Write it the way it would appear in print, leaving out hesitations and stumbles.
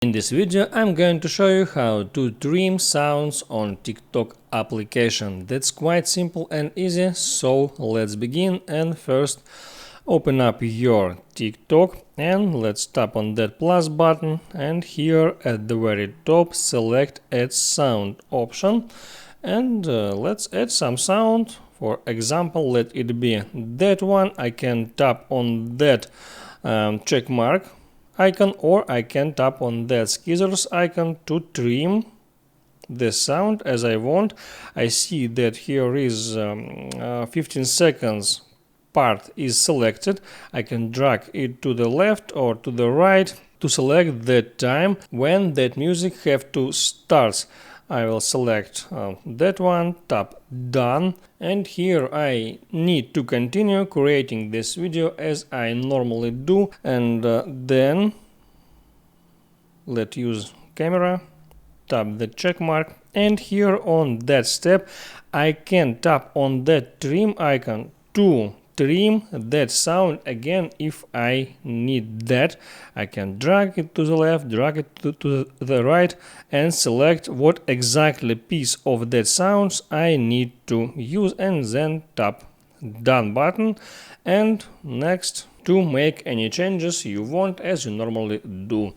In this video I'm going to show you how to trim sounds on TikTok application. That's quite simple and easy, so let's begin. And first open up your TikTok and let's tap on that plus button, and here at the very top select add sound option, and let's add some sound. For example, let it be that one. I can tap on that check mark icon, or I can tap on that scissors icon to trim the sound as I want. I see that here is 15 seconds part is selected. I can drag it to the left or to the right to select the time when that music have to start. I will select that one, tap done, and here I need to continue creating this video as I normally do, and then let's use camera, tap the check mark, and here on that step I can tap on that trim icon to trim that sound again if I need that. I can drag it to the left, drag it to the right, and select what exactly piece of that sounds I need to use, and then tap done button, and next to make any changes you want as you normally do.